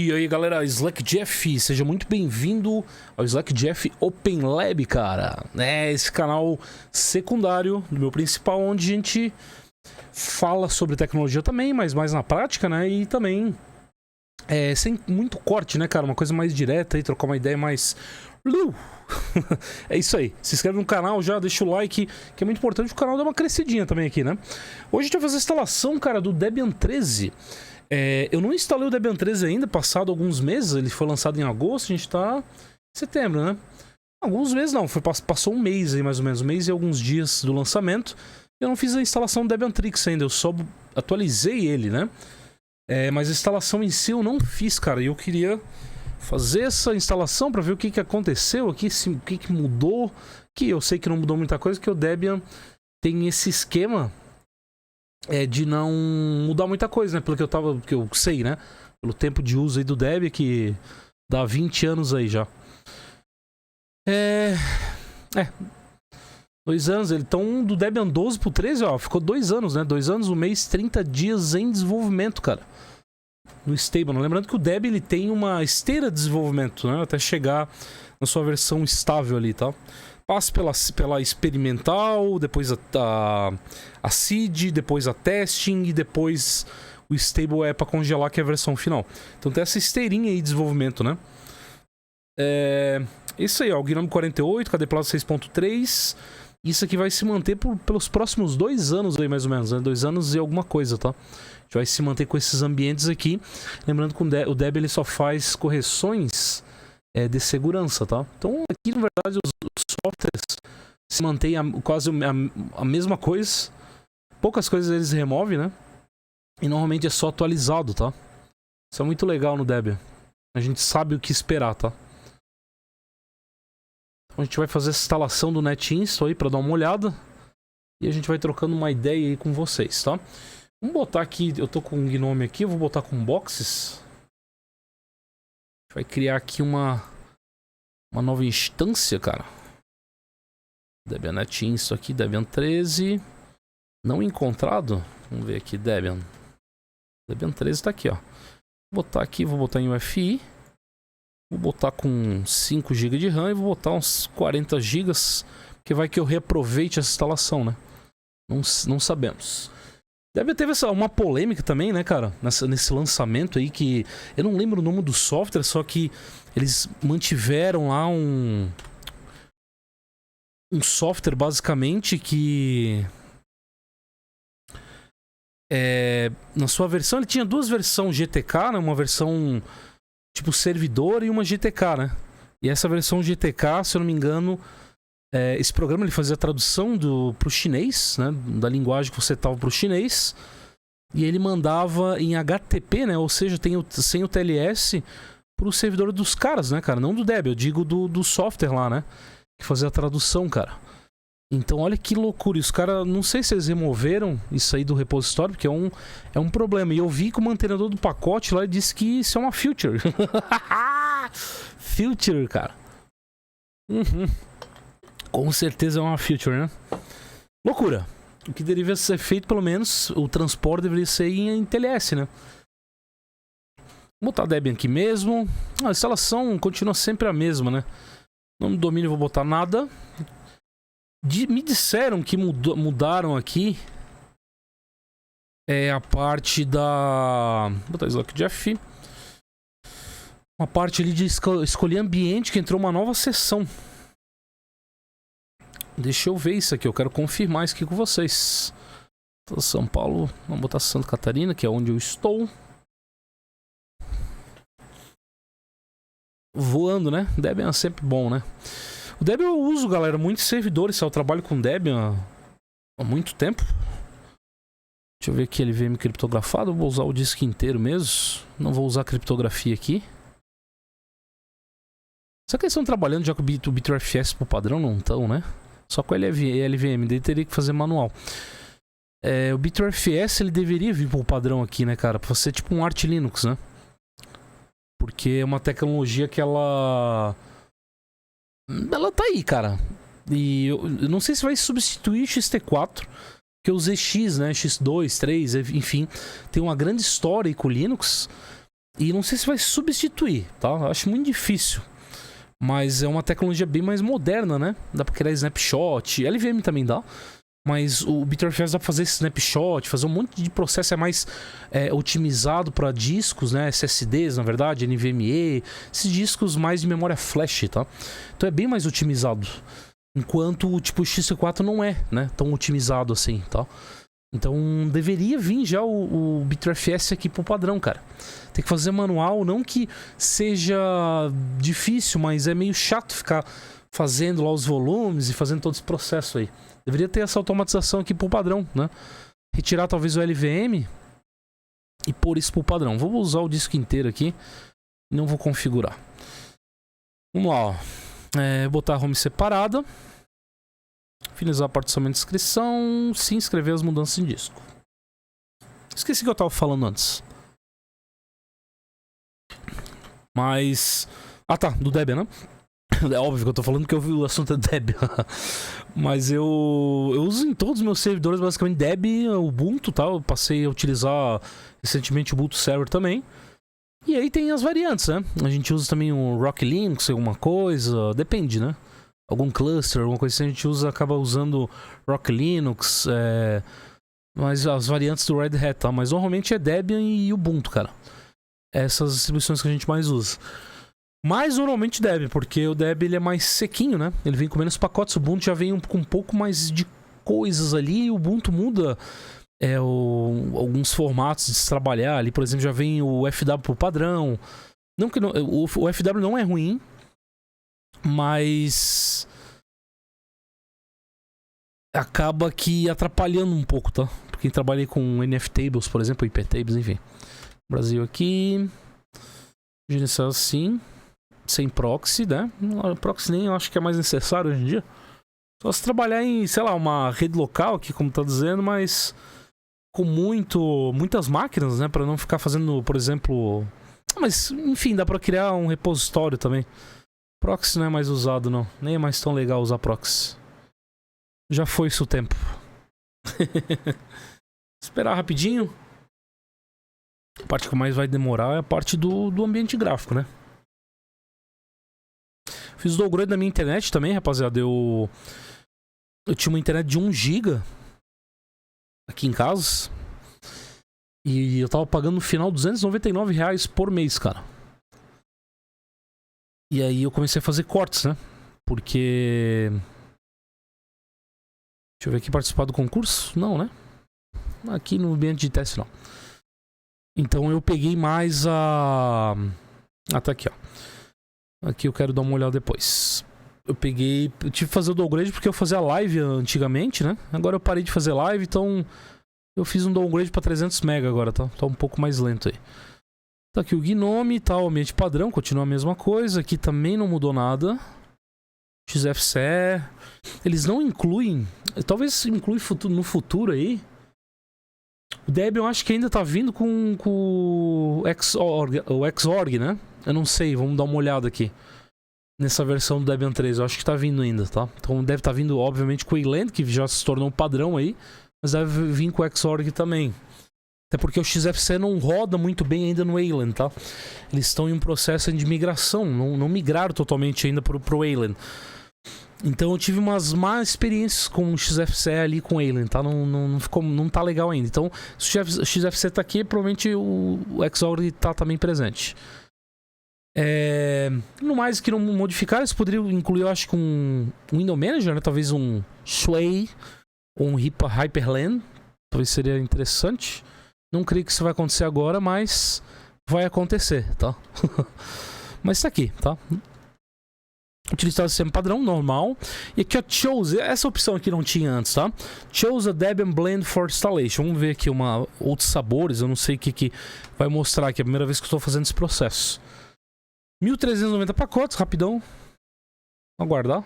E aí galera, Slack Jeff, seja muito bem-vindo ao Slack Jeff Open Lab, cara. É esse canal secundário do meu principal, onde a gente fala sobre tecnologia também, mas mais na prática, né? E também sem muito corte, né, cara? Uma coisa mais direta e trocar uma ideia mais... É isso aí, se inscreve no canal já, deixa o like, que é muito importante o canal dar uma crescidinha também aqui, né? Hoje a gente vai fazer a instalação, cara, do Debian 13. Eu não instalei o Debian 13 ainda, passado alguns meses, ele foi lançado em agosto, a gente tá em setembro, né? Alguns meses não, passou um mês aí mais ou menos, um mês e alguns dias do lançamento. Eu não fiz a instalação do Debian Trix ainda, eu só atualizei ele, né? Mas a instalação em si eu não fiz, cara, e eu queria fazer essa instalação para ver o que aconteceu aqui, o que mudou, que eu sei que não mudou muita coisa, que o Debian tem esse esquema de não mudar muita coisa, né? Pelo que eu sei, né? Pelo tempo de uso aí do Debian, que dá 20 anos aí já. 2 anos, então do Debian 12 pro 13, ó, ficou 2 anos, né? 2 anos, 1 mês, 30 dias em desenvolvimento, cara. No stable, né? Lembrando que o Debian ele tem uma esteira de desenvolvimento, né? Até chegar na sua versão estável ali, tá? Passa pela experimental, depois a seed, depois a testing e depois o stable é para congelar, que é a versão final. Então tem essa esteirinha aí de desenvolvimento, né? Isso aí, ó, o Gnome 48, KDE Plaza 6.3. Isso aqui vai se manter pelos próximos 2 anos aí, mais ou menos, né? 2 anos e alguma coisa, tá? A gente vai se manter com esses ambientes aqui. Lembrando que o Debian ele só faz correções de segurança, tá? Então aqui, na verdade, os softwares se mantêm quase a mesma coisa. Poucas coisas eles removem, né? E normalmente é só atualizado, tá? Isso é muito legal no Debian. A gente sabe o que esperar, tá? Então a gente vai fazer essa instalação do NetInstall aí pra dar uma olhada. E a gente vai trocando uma ideia aí com vocês, tá? Vamos botar aqui, eu tô com um Gnome aqui, eu vou botar com boxes. Vai criar aqui uma nova instância, cara. Debian NetInstall aqui, Debian 13. Não encontrado. Vamos ver aqui, Debian 13 tá aqui, ó. Vou botar aqui, vou botar em UFI. Vou botar com 5 GB de RAM e vou botar uns 40 GB. Porque vai que eu reaproveite essa instalação, né? Não sabemos. Deve ter uma polêmica também, né, cara? Nesse lançamento aí, que eu não lembro o nome do software, só que eles mantiveram lá um software, basicamente, que na sua versão, ele tinha 2 versões GTK, né? Uma versão tipo servidor e uma GTK, né? E essa versão GTK, se eu não me engano, esse programa ele fazia a tradução pro chinês, né? Da linguagem que você estava pro chinês. E ele mandava em HTTP, né? Ou seja, sem o TLS pro servidor dos caras, né, cara? Não do Debian, eu digo do software lá, né? Que fazia a tradução, cara. Então olha que loucura. E os caras, não sei se eles removeram isso aí do repositório, porque é um problema. E eu vi que o mantenedor do pacote lá disse que isso é uma feature. Feature, cara. Com certeza é uma feature, né? Loucura. O que deveria ser feito, pelo menos, o transporte deveria ser em TLS, né? Vou botar Debian aqui mesmo. A instalação continua sempre a mesma, né? Nome do domínio eu vou botar nada. Me disseram que mudaram aqui a parte da... Vou botar Slack Jeff. Uma parte ali de escolher ambiente, que entrou uma nova seção. Deixa eu ver isso aqui, eu quero confirmar isso aqui com vocês. São Paulo, vamos botar Santa Catarina, que é onde eu estou. Voando, né? Debian é sempre bom, né? O Debian eu uso, galera, muitos servidores. Eu trabalho com Debian há muito tempo. Deixa eu ver aqui, LVM criptografado. Eu vou usar o disco inteiro mesmo. Não vou usar criptografia aqui. Será que eles estão trabalhando já com o BitRFS por padrão? Não estão, né? Só com LVM, daí teria que fazer manual. O BitRFS ele deveria vir por padrão aqui, né, cara? Pra ser tipo um Arch Linux, né? Porque é uma tecnologia que ela tá aí, cara. E eu não sei se vai substituir XT4, que o ZX, né, X2, 3, enfim, tem uma grande história aí com o Linux. E não sei se vai substituir, tá? Eu acho muito difícil. Mas é uma tecnologia bem mais moderna, né? Dá pra criar snapshot, LVM também dá. Mas o Bitwarfs dá pra fazer snapshot, fazer um monte de processo, é mais otimizado para discos, né? SSDs, na verdade, NVMe, esses discos mais de memória flash, tá? Então é bem mais otimizado. Enquanto tipo, o X4 não é, né? Tão otimizado assim, tá? Então deveria vir já o Bitwarfs aqui pro padrão, cara. Tem que fazer manual, não que seja difícil, mas é meio chato ficar fazendo lá os volumes e fazendo todo esse processo aí. Deveria ter essa automatização aqui pro padrão, né? Retirar talvez o LVM e pôr isso pro padrão. Vou usar o disco inteiro aqui e não vou configurar. Vamos lá, ó. Botar a home separada. Finalizar a partição de inscrição. Se inscrever as mudanças em disco. Esqueci o que eu tava falando antes. Mas... Ah tá, do Debian, né? É óbvio que eu tô falando que eu vi o assunto do Debian. Mas eu uso em todos os meus servidores basicamente Debian, Ubuntu, tá? Eu passei a utilizar recentemente o Ubuntu Server também. E aí tem as variantes, né? A gente usa também o Rock Linux, alguma coisa, depende, né? Algum cluster, alguma coisa assim, a gente usa, acaba usando Rock Linux, mas as variantes do Red Hat, tá? Mas normalmente é Debian e Ubuntu, cara. Essas distribuições que a gente mais usa. Mas normalmente Debian, porque o Debian ele é mais sequinho, né? Ele vem com menos pacotes, o Ubuntu já vem com um pouco mais de coisas ali, e o Ubuntu muda alguns formatos de se trabalhar ali, por exemplo, já vem o FW por padrão. Não que não, o FW não é ruim, mas acaba que atrapalhando um pouco, tá? Porque trabalhei com NFTables, por exemplo, IPTables, enfim. Brasil aqui. Gerenciar assim. Sem proxy, né? Proxy nem eu acho que é mais necessário hoje em dia. Só se trabalhar em, sei lá, uma rede local aqui, como tá dizendo, mas com muitas máquinas, né? Pra não ficar fazendo, por exemplo... Mas, enfim, dá pra criar um repositório também. Proxy não é mais usado, não. Nem é mais tão legal usar proxy. Já foi isso o tempo. Esperar rapidinho. A parte que mais vai demorar é a parte do ambiente gráfico, né? Fiz o downgrade da minha internet também, rapaziada. Eu tinha uma internet de 1 GB aqui em casa. E eu tava pagando no final R$299 por mês, cara. E aí eu comecei a fazer cortes, né? Porque... Deixa eu ver aqui, participar do concurso? Não, né? Aqui no ambiente de teste, não. Então eu peguei mais a... Ah, tá aqui, ó. Aqui eu quero dar uma olhada depois. Eu tive que fazer o downgrade porque eu fazia live antigamente, né? Agora eu parei de fazer live, então... Eu fiz um downgrade pra 300 MB agora, tá? Tá um pouco mais lento aí. Tá aqui o Gnome, tá? O ambiente padrão, continua a mesma coisa. Aqui também não mudou nada. XFCE. Eles não incluem... Talvez inclui no futuro aí. O Debian eu acho que ainda tá vindo com o Xorg, né? Eu não sei, vamos dar uma olhada aqui. Nessa versão do Debian 3, eu acho que tá vindo ainda, tá? Então deve estar vindo, obviamente, com o Wayland, que já se tornou um padrão aí. Mas deve vir com o Xorg também. Até porque o XFCE não roda muito bem ainda no Wayland, tá? Eles estão em um processo de migração, não migraram totalmente ainda pro Wayland. Então eu tive umas más experiências com o XFCE ali com o Wayland, tá? Não tá legal ainda. Então, se o XFCE tá aqui, provavelmente o Xorg tá também presente. No mais que não modificar, eles poderiam incluir, eu acho que um Window Manager, né? Talvez um Sway ou um Hyperland. Talvez seria interessante. Não creio que isso vai acontecer agora, mas vai acontecer, tá? Mas tá aqui, tá? Utilizar o sistema padrão, normal. E aqui, ó, Chose. Essa opção aqui não tinha antes, tá? Chose a Debian Blend for Installation. Vamos ver aqui outros sabores. Eu não sei o que vai mostrar aqui. É a primeira vez que eu estou fazendo esse processo. 1.390 pacotes, rapidão. Aguardar.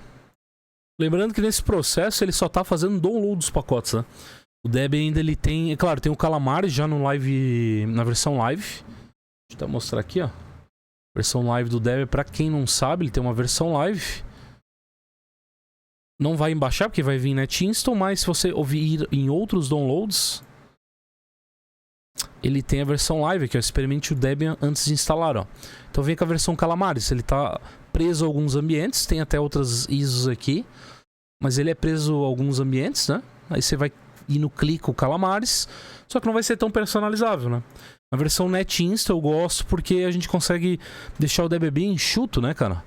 Lembrando que nesse processo ele só tá fazendo download dos pacotes, né? O Debian ainda ele tem... É claro, tem o Calamares já no live, na versão live. Deixa eu mostrar aqui, ó. Versão live do Debian, pra quem não sabe, ele tem uma versão live. Não vai embaixar, porque vai vir net install, mas se você ouvir em outros downloads... ele tem a versão live, que é o experimente o Debian antes de instalar, ó. Então vem com a versão Calamares, ele tá preso a alguns ambientes, tem até outras ISOs aqui, mas ele é preso a alguns ambientes, né? Aí você vai ir no clique o Calamares, só que não vai ser tão personalizável, né? A versão NetInsta eu gosto porque a gente consegue deixar o Debian bem enxuto, né, cara?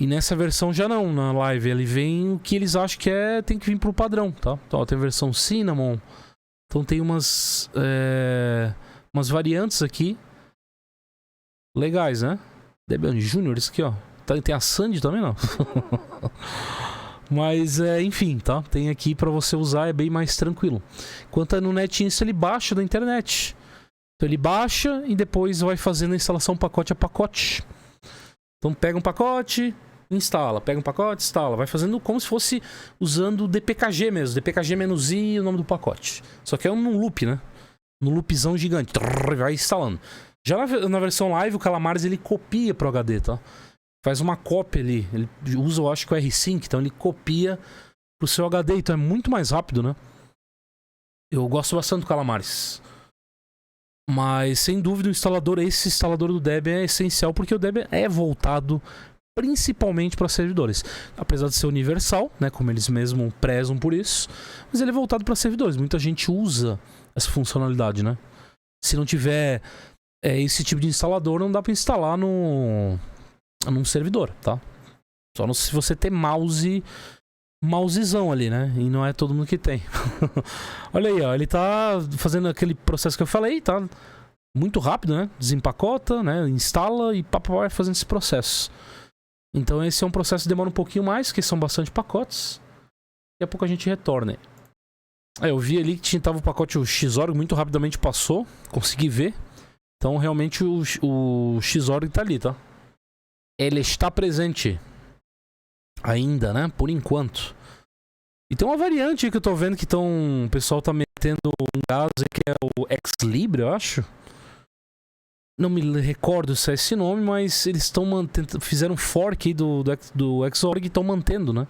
E nessa versão já não, na live, ele vem o que eles acham que tem que vir pro padrão, tá? Então, ó, tem a versão Cinnamon, então tem umas variantes aqui legais, né? Debian Junior, isso aqui, ó. Tem a Sandy também, não? Mas, enfim, tá? Tem aqui pra você usar, é bem mais tranquilo. Enquanto no NetInsta, ele baixa da internet. Então ele baixa e depois vai fazendo a instalação pacote a pacote. Então pega um pacote, instala. Pega um pacote, instala. Vai fazendo como se fosse usando o DPKG mesmo. DPKG-I e o nome do pacote. Só que é um loop, né? Um loopzão gigante. Vai instalando. Já na versão live, o Calamares ele copia pro HD, tá? Faz uma cópia ali. Ele usa, eu acho que o R-Sync, então ele copia pro seu HD. Então é muito mais rápido, né? Eu gosto bastante do Calamares. Mas, sem dúvida, esse instalador do Debian é essencial porque o Debian é voltado principalmente para servidores. Apesar de ser universal, né, como eles mesmos prezam por isso, mas ele é voltado para servidores. Muita gente usa essa funcionalidade, né? Se não tiver esse tipo de instalador, não dá para instalar num servidor, tá? Só se você ter mousezão ali, né? E não é todo mundo que tem. Olha aí, ó. Ele tá fazendo aquele processo que eu falei, tá? Muito rápido, né? Desempacota, né? Instala e vai fazendo esse processo. Então esse é um processo que demora um pouquinho mais, que são bastante pacotes. Daqui a pouco a gente retorna. Eu vi ali que tava o pacote o Xorg, muito rapidamente passou. Consegui ver. Então realmente o Xorg tá ali, tá? Ele está presente. Ainda, né? Por enquanto. E tem uma variante aí que eu tô vendo que o pessoal tá metendo um gás aí, que é o Xlibre, eu acho. Não me recordo se é esse nome, mas eles estão mantendo. Fizeram um fork aí do Xorg e estão mantendo, né?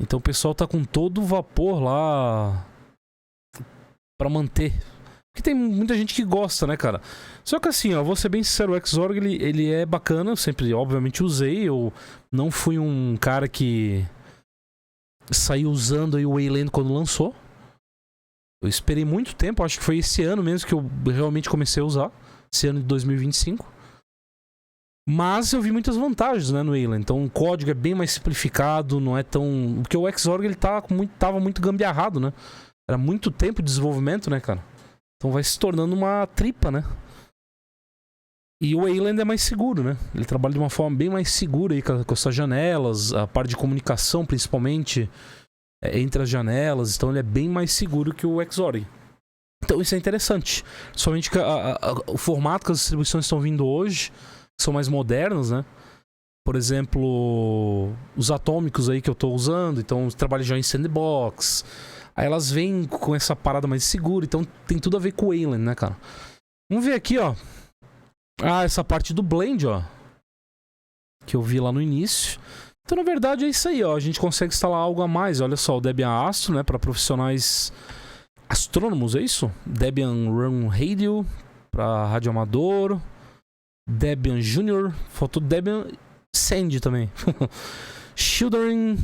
Então o pessoal tá com todo o vapor lá pra manter. Porque tem muita gente que gosta, né, cara? Só que assim, ó, vou ser bem sincero, o Xorg ele é bacana, eu sempre, obviamente, usei. Eu não fui um cara que saiu usando aí o Wayland quando lançou. Eu esperei muito tempo, acho que foi esse ano mesmo que eu realmente comecei a usar. Esse ano de 2025. Mas eu vi muitas vantagens, né, no Wayland. Então o código é bem mais simplificado, não é tão... Porque o Xorg ele tava muito gambiarrado, né? Era muito tempo de desenvolvimento, né, cara? Então vai se tornando uma tripa, né? E o Wayland é mais seguro, né? Ele trabalha de uma forma bem mais segura aí com essas janelas, a parte de comunicação, principalmente, entre as janelas. Então ele é bem mais seguro que o Xorg. Então isso é interessante. Somente que o formato que as distribuições estão vindo hoje são mais modernos, né? Por exemplo, os atômicos aí que eu estou usando, então trabalho já em sandbox. Aí elas vêm com essa parada mais segura, então tem tudo a ver com o Wayland, né, cara? Vamos ver aqui, ó. Ah, essa parte do Blend, ó. Que eu vi lá no início. Então, na verdade, é isso aí, ó. A gente consegue instalar algo a mais. Olha só, o Debian Astro, né? Para profissionais astrônomos, é isso? Debian Run Radio, para rádio amador. Debian Junior. Faltou Debian Sandy também. Children...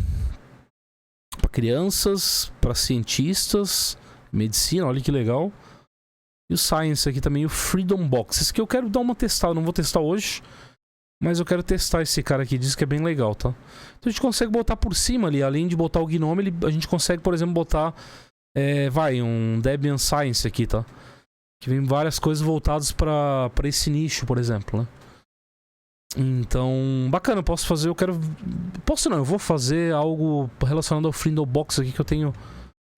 para crianças, para cientistas, medicina, olha que legal. E o Science aqui também, o Freedom Box. Esse aqui eu quero dar uma testada, não vou testar hoje, mas eu quero testar esse cara aqui, diz que é bem legal, tá? Então a gente consegue botar por cima ali, além de botar o Gnome, a gente consegue, por exemplo, botar um Debian Science aqui, tá? Que vem várias coisas voltadas para esse nicho, por exemplo, né? Então, bacana, posso fazer, eu vou fazer algo relacionado ao Freedom Box aqui que eu tenho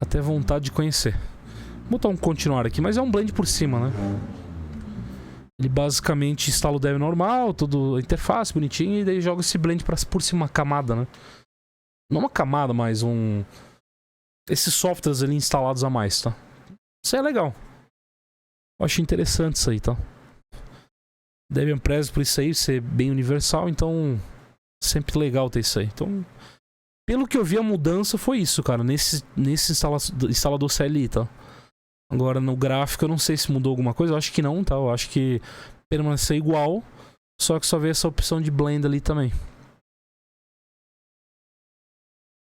até vontade de conhecer. Vou botar um continuar aqui, mas é um blend por cima, né? Ele basicamente instala o Debian normal, tudo, a interface bonitinho, e daí joga esse blend por cima, uma camada, né? Não uma camada, mas esses softwares ali instalados a mais, tá? Isso é legal. Eu acho interessante isso aí, tá? Debian preza por isso aí, ser bem universal, então sempre legal ter isso aí. Então, pelo que eu vi, a mudança foi isso, cara, nesse instalador CLI, tá? Agora no gráfico eu não sei se mudou alguma coisa. Eu acho que não, tá? Eu acho que permaneceu igual. Só que só veio essa opção de blend ali também.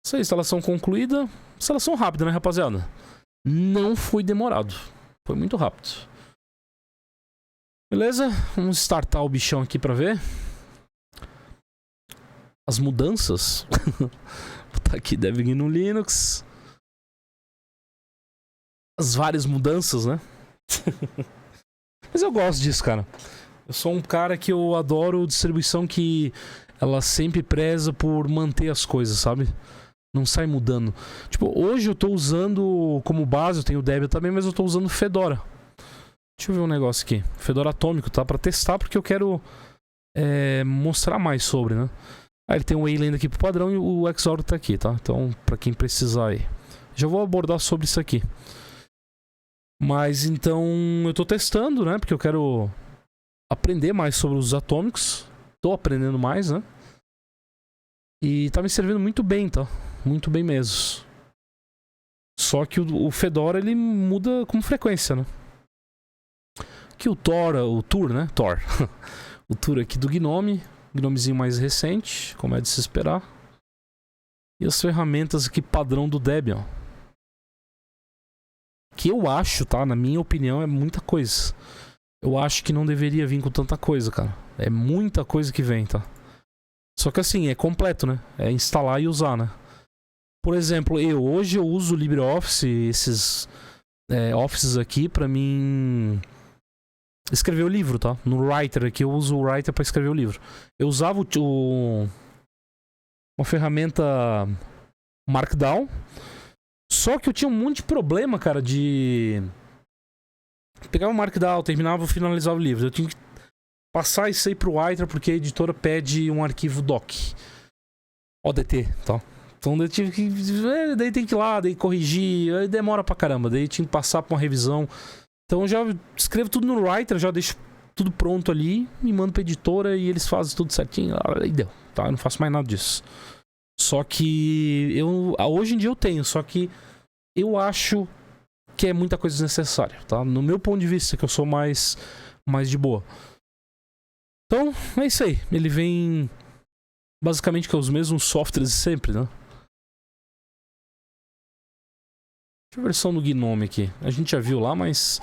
Isso aí, instalação concluída. Instalação rápida, né, rapaziada? Não foi demorado. Foi muito rápido. Beleza? Vamos startar o bichão aqui pra ver. As mudanças. Vou botar aqui Debian no Linux. As várias mudanças, né? Mas eu gosto disso, cara. Eu sou um cara que eu adoro distribuição que ela sempre preza por manter as coisas, sabe? Não sai mudando. Tipo, hoje eu tô usando como base, eu tenho o Debian também, mas eu tô usando Fedora. Deixa eu ver um negócio aqui. Fedora Atômico, tá? Pra testar, porque eu quero mostrar mais sobre, né? Aí ele tem o Wayland aqui pro padrão e o Xorg tá aqui, tá? Então, pra quem precisar aí. Já vou abordar sobre isso aqui. Mas então, eu tô testando, né? Porque eu quero aprender mais sobre os atômicos. Tô aprendendo mais, né? E tá me servindo muito bem, tá? Muito bem mesmo. Só que o Fedora, ele muda com frequência, né? Aqui o Tour, né? Tor. O Tour aqui do Gnome. Gnomezinho mais recente, como é de se esperar. E as ferramentas aqui padrão do Debian. Que eu acho, tá? Na minha opinião, é muita coisa. Eu acho que não deveria vir com tanta coisa, cara. É muita coisa que vem, tá? Só que assim, é completo, né? É instalar e usar, né? Por exemplo, hoje eu uso o LibreOffice, esses offices aqui pra mim escrever o livro, tá? No Writer aqui eu uso o Writer pra escrever o livro. Eu usava uma ferramenta Markdown, só que eu tinha um monte de problema, cara, de pegar o Markdown, terminava e finalizava o livro. Eu tinha que passar isso aí pro Writer porque a editora pede um arquivo doc. ODT, tá? Então eu tive que... Daí tem que ir lá, daí corrigir, aí demora pra caramba. Daí tinha que passar pra uma revisão. Então eu já escrevo tudo no Writer, já deixo tudo pronto ali, me mando pra editora e eles fazem tudo certinho. Aí deu, tá? Eu não faço mais nada disso. Só que hoje em dia eu tenho, só que eu acho que é muita coisa desnecessária, tá? No meu ponto de vista, que eu sou mais de boa. Então, é isso aí. Ele vem basicamente com os mesmos softwares de sempre, né? Deixa eu ver a versão do Gnome aqui. A gente já viu lá, mas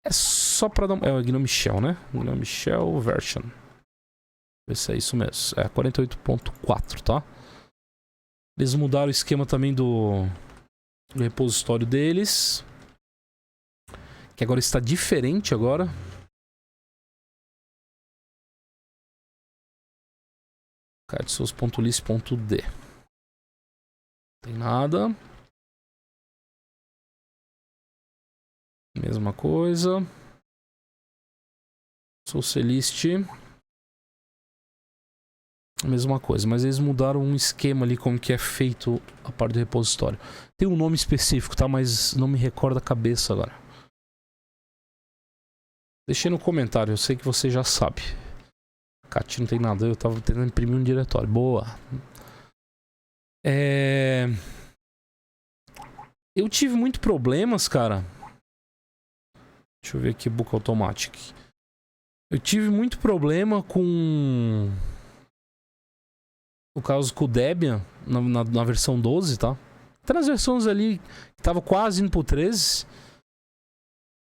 é só pra dar um... É o Gnome Shell, né? Gnome Shell version. Ver se é isso mesmo. É 48.4, tá? Eles mudaram o esquema também do repositório deles. Que agora está diferente agora. Cardsource.list.d. Tem nada. Mesma coisa. Socialist. Mesma coisa, mas eles mudaram um esquema ali como que é feito a parte do repositório. Tem um nome específico, tá? Mas não me recordo a cabeça agora. Deixei no comentário, eu sei que você já sabe. Cat não tem nada, eu tava tentando imprimir um diretório. Boa. Eu tive muito problemas, cara. Deixa eu ver aqui, Book Automatic. Eu tive muito problema com... No caso com o Debian, na versão 12, tá? Até nas versões ali, que tava quase indo pro 13.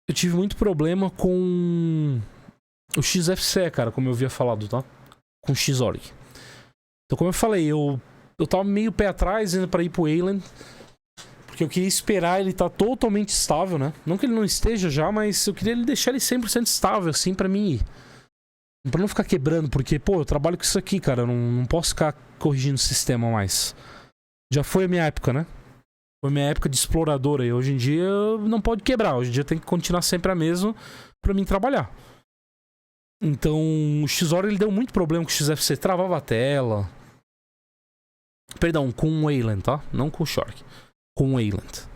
Eu tive muito problema com o XFCE, cara, como eu havia falado, tá? Com o Xorg. Então, como eu falei, eu tava meio pé atrás indo pra ir pro Wayland. Porque eu queria esperar ele estar totalmente estável, né? Não que ele não esteja já, mas eu queria deixar ele 100% estável, assim, pra mim ir. Pra não ficar quebrando, porque, pô, eu trabalho com isso aqui, cara. Eu não posso ficar corrigindo o sistema mais. Já foi a minha época, né? Foi a minha época de explorador aí. Hoje em dia não pode quebrar. Hoje em dia tem que continuar sempre a mesma pra mim trabalhar. Então, o Xorg ele deu muito problema com o XFCE. Travava a tela. Perdão, com o Wayland, tá? Não com o Xorg. Com o Wayland.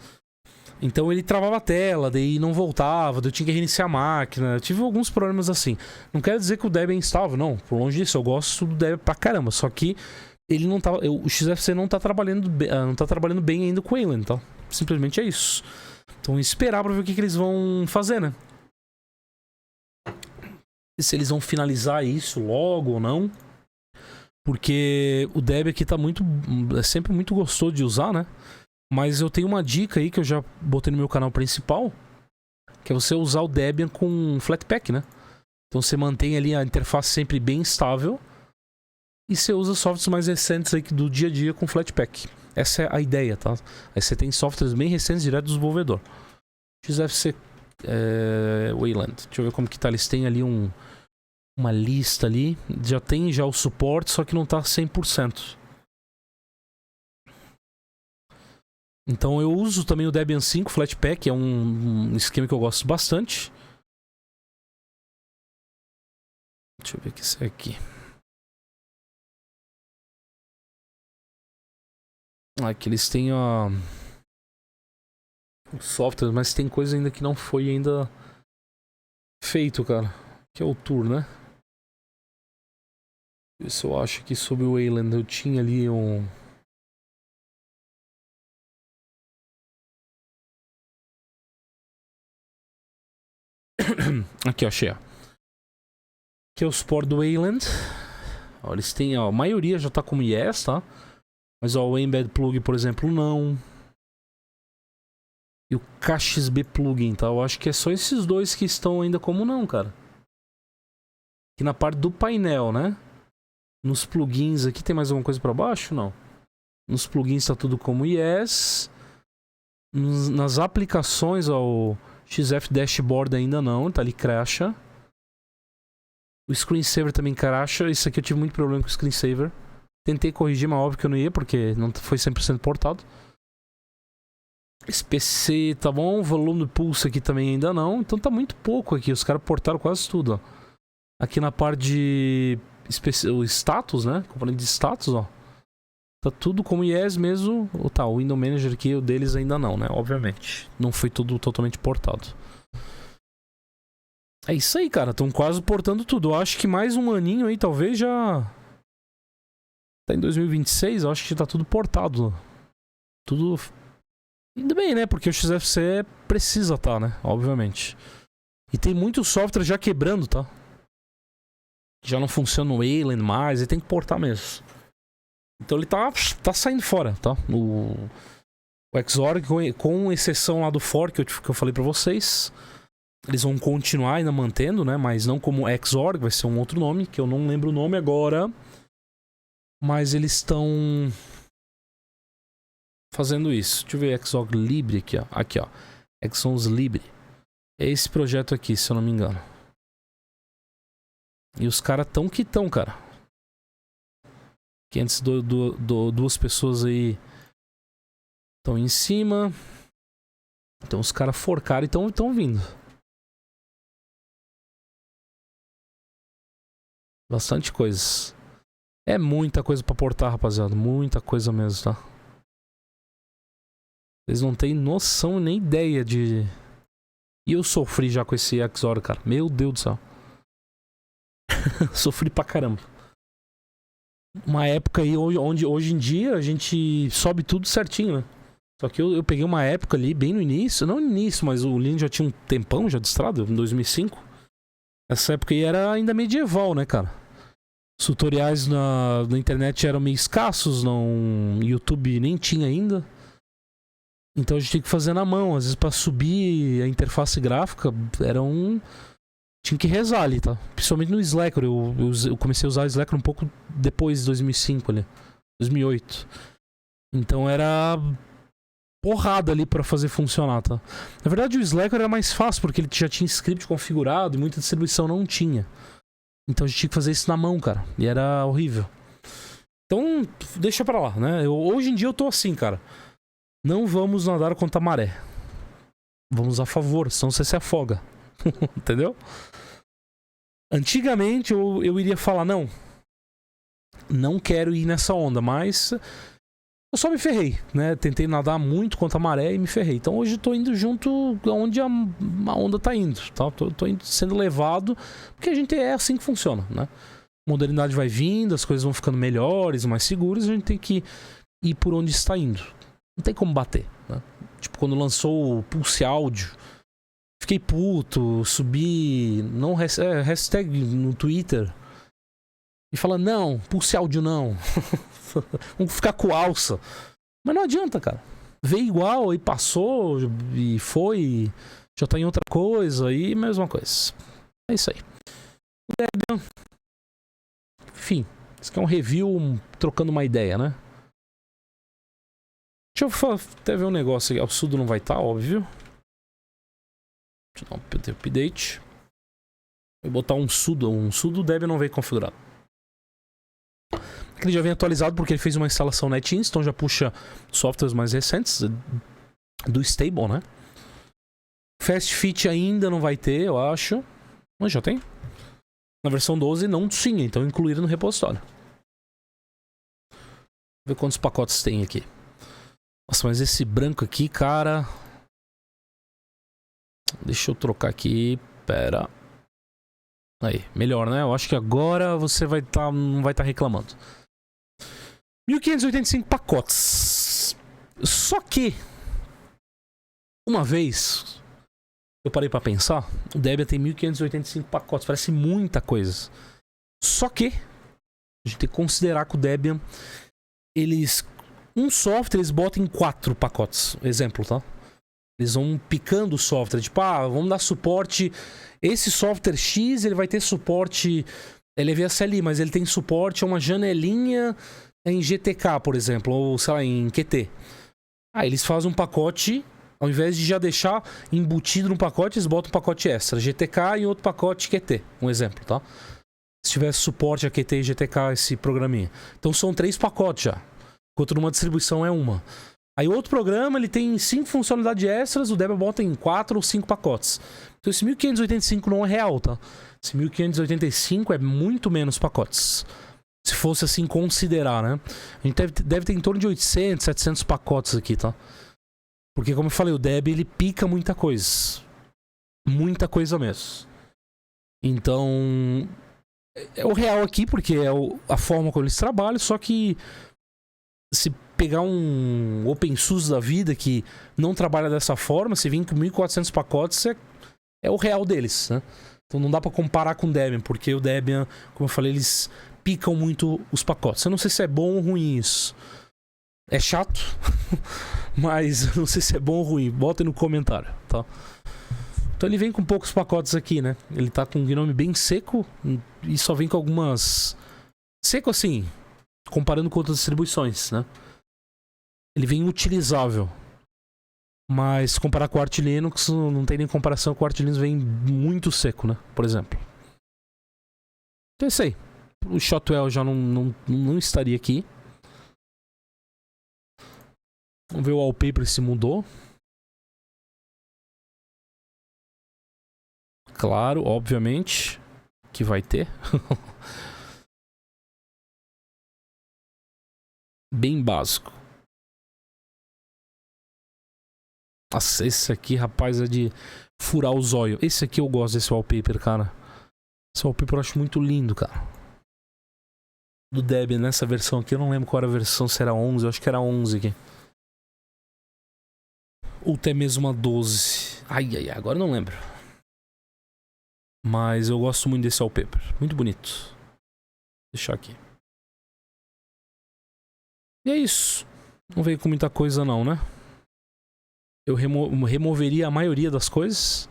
Então ele travava a tela, daí não voltava, daí eu tinha que reiniciar a máquina. Eu tive alguns problemas assim. Não quero dizer que o Debian é instável, não. Por longe disso, eu gosto do Debian pra caramba. Só que ele não tá, o XFCE não tá trabalhando bem ainda com o Wayland, tá? Simplesmente é isso. Então esperar pra ver o que eles vão fazer, né? E se eles vão finalizar isso logo ou não. Porque o Debian aqui tá muito... É sempre muito gostoso de usar, né? Mas eu tenho uma dica aí que eu já botei no meu canal principal. Que é você usar o Debian com Flatpak, né? Então você mantém ali a interface sempre bem estável. E você usa softwares mais recentes aí do dia a dia com Flatpak. Essa é a ideia, tá? Aí você tem softwares bem recentes direto do desenvolvedor. XFC Wayland. Deixa eu ver como que tá. Eles têm ali uma lista ali. Já tem o suporte, só que não tá 100%. Então eu uso também o Debian 5 Flatpak. É um esquema que eu gosto bastante. Deixa eu ver o que isso é aqui. Aqui eles têm o software, mas tem coisa ainda que não foi ainda feito, cara. Que é o tour, né? Isso eu acho que sobre o Wayland eu tinha ali um... Aqui, ó, achei. Aqui é o suporte do Wayland. Ó, eles têm, ó, a maioria já tá como Yes, tá? Mas ó, o Embed Plug, por exemplo, não. E o KXB Plugin, tá? Eu acho que é só esses dois que estão ainda como não, cara. Aqui na parte do painel, né? Nos plugins aqui, tem mais alguma coisa pra baixo? Não. Nos plugins tá tudo como Yes. Nas aplicações, ó, o XF Dashboard ainda não, tá ali crasha. O screensaver também crasha. Isso aqui eu tive muito problema com o screensaver. Tentei corrigir, mas óbvio que eu não ia, porque não foi 100% portado. Esse PC tá bom, volume do pulse aqui também ainda não. Então tá muito pouco aqui, os caras portaram quase tudo, ó. Aqui na parte de o status, né? Componente de status, ó. Tá tudo como Yes mesmo. Tá, o Window Manager aqui, o deles ainda não, né? Obviamente. Não foi tudo totalmente portado. É isso aí, cara. Estão quase portando tudo. Eu acho que mais um aninho aí, talvez já... Tá em 2026, eu acho que já tá tudo portado. Tudo... Ainda bem, né? Porque o XFCE precisa tá, né? Obviamente. E tem muito software já quebrando, tá? Já não funciona o Wayland mais, ele tem que portar mesmo. Então ele tá saindo fora, tá? O Xorg, com exceção lá do fork que eu falei pra vocês, eles vão continuar ainda mantendo, né? Mas não como Xorg, vai ser um outro nome, que eu não lembro o nome agora. Mas eles estão fazendo isso. Deixa eu ver Xorg Libre aqui, ó. Aqui, ó. Exons Libre. É esse projeto aqui, se eu não me engano. E os caras tão que tão, cara. Que antes duas pessoas aí estão em cima. Então os caras forcaram e estão vindo. Bastante coisas. É muita coisa pra portar, rapaziada. Muita coisa mesmo, tá? Vocês não têm noção nem ideia de... E eu sofri já com esse Xorg, cara. Meu Deus do céu. Sofri pra caramba. Uma época aí onde hoje em dia a gente sobe tudo certinho, né? Só que eu peguei uma época ali bem no início. Não no início, mas o Linux já tinha um tempão já de estrada, em 2005. Essa época aí era ainda medieval, né, cara? Os tutoriais na internet eram meio escassos, não, YouTube nem tinha ainda. Então a gente tinha que fazer na mão. Às vezes pra subir a interface gráfica era um... Tinha que rezar ali, tá? Principalmente no Slacker. Eu comecei a usar o Slacker um pouco depois de 2005 ali. 2008. Então era porrada ali pra fazer funcionar, tá? Na verdade o Slacker era mais fácil, porque ele já tinha script configurado e muita distribuição não tinha. Então a gente tinha que fazer isso na mão, cara. E era horrível. Então, deixa pra lá, né? Hoje em dia eu tô assim, cara. Não vamos nadar contra a maré. Vamos a favor, senão você se afoga. Entendeu? Antigamente eu iria falar, não quero ir nessa onda, mas eu só me ferrei, né? Tentei nadar muito contra a maré e me ferrei. Então hoje eu tô indo junto onde a onda tá indo, tá? Tô indo, sendo levado, porque a gente é assim que funciona, né? A modernidade vai vindo, as coisas vão ficando melhores, mais seguras, a gente tem que ir por onde está indo. Não tem como bater, né? Tipo, quando lançou o Pulse Áudio, fiquei puto, subi hashtag no Twitter e falando, não, Pulse Áudio não. Vamos ficar com alça. Mas não adianta, cara. Veio igual, aí passou, e foi, já tá em outra coisa, e mesma coisa. É isso aí. Debian. Enfim, isso aqui é um review trocando uma ideia, né? Deixa eu até ver um negócio aqui. O sudo não vai estar, óbvio. Deixa eu dar um update. Vou botar um sudo. Um sudo Debian não veio configurado. Ele já vem atualizado porque ele fez uma instalação NetBeans, então já puxa softwares mais recentes do stable, né? Fast Fit ainda não vai ter, eu acho. Mas já tem. Na versão 12 não tinha, então incluíram no repositório. Vou ver quantos pacotes tem aqui. Nossa, mas esse branco aqui, cara... Deixa eu trocar aqui. Pera. Aí, melhor, né? Eu acho que agora você vai não vai estar reclamando. 1585 pacotes. Só que... Uma vez... Eu parei pra pensar. O Debian tem 1585 pacotes. Parece muita coisa. Só que... A gente tem que considerar que o Debian... Um software eles botam em 4 pacotes. Exemplo, tá? Eles vão picando o software. Tipo, vamos dar suporte... Esse software X, ele vai ter suporte... Ele é VSLI, mas ele tem suporte a uma janelinha em GTK, por exemplo. Ou, sei lá, em Qt. Eles fazem um pacote... Ao invés de já deixar embutido no pacote, eles botam um pacote extra. GTK e outro pacote Qt. Um exemplo, tá? Se tivesse suporte a Qt e GTK, esse programinha. Então são 3 pacotes já. Enquanto numa distribuição é uma. Aí outro programa, ele tem 5 funcionalidades extras, o Debian bota em 4 ou 5 pacotes. Então esse 1585 não é real, tá? Esse 1585 é muito menos pacotes. Se fosse assim considerar, né? A gente deve ter em torno de 800, 700 pacotes aqui, tá? Porque, como eu falei, o Debian, ele pica muita coisa. Muita coisa mesmo. Então, é o real aqui, porque é a forma como eles trabalham, só que se pegar um OpenSUSE da vida que não trabalha dessa forma, se vir com 1400 pacotes, é o real deles, né? Então não dá pra comparar com o Debian, porque o Debian, como eu falei, eles picam muito os pacotes. Eu não sei se é bom ou ruim isso. É chato, mas não sei se é bom ou ruim. Botem no comentário, tá? Então ele vem com poucos pacotes aqui, né? Ele tá com um GNOME bem seco e só vem com algumas... Seco assim, comparando com outras distribuições, né? Ele vem utilizável. Mas se comparar com o Arch Linux, não tem nem comparação com o Arch Linux, vem muito seco, né? Por exemplo. Então é isso aí. O Shotwell já não estaria aqui. Vamos ver o wallpaper se mudou. Claro, obviamente que vai ter. Bem básico. Nossa, esse aqui, rapaz, é de furar os olhos. Esse aqui eu gosto desse wallpaper, cara. Esse wallpaper eu acho muito lindo, cara. Do Debian, nessa versão aqui, eu não lembro qual era a versão, se era 11, eu acho que era 11 aqui. Ou até mesmo a 12. Ai, agora eu não lembro. Mas eu gosto muito desse wallpaper. Muito bonito. Vou deixar aqui. E é isso. Não veio com muita coisa não, né? Eu removeria a maioria das coisas.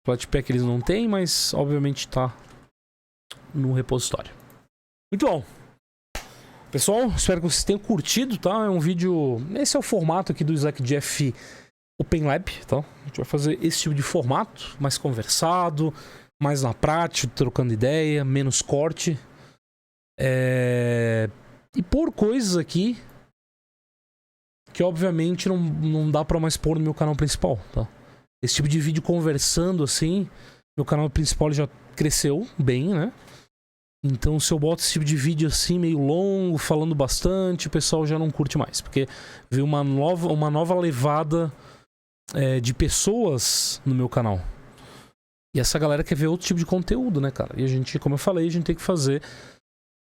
Flatpak eles não têm, mas obviamente tá no repositório. Muito bom. Pessoal, espero que vocês tenham curtido, tá? É um vídeo... Esse é o formato aqui do SlackJF OpenLab, tá? A gente vai fazer esse tipo de formato, mais conversado, mais na prática, trocando ideia, menos corte. E pôr coisas aqui que obviamente não dá pra mais pôr no meu canal principal, tá? Esse tipo de vídeo conversando assim, meu canal principal já cresceu bem, né? Então se eu boto esse tipo de vídeo assim, meio longo, falando bastante, o pessoal já não curte mais. Porque veio uma nova levada de pessoas no meu canal. E essa galera quer ver outro tipo de conteúdo, né, cara? E a gente, como eu falei, a gente tem que fazer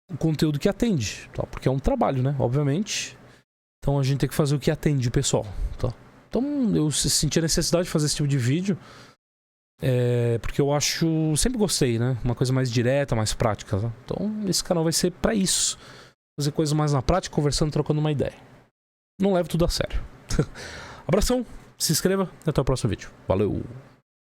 o conteúdo que atende, tá? Porque é um trabalho, né? Obviamente. Então a gente tem que fazer o que atende o pessoal, tá? Então eu senti a necessidade de fazer esse tipo de vídeo. Porque eu acho... Sempre gostei, né? Uma coisa mais direta, mais prática, tá? Então esse canal vai ser pra isso. Fazer coisas mais na prática, conversando, trocando uma ideia. Não leve tudo a sério. Abração, se inscreva e até o próximo vídeo. Valeu!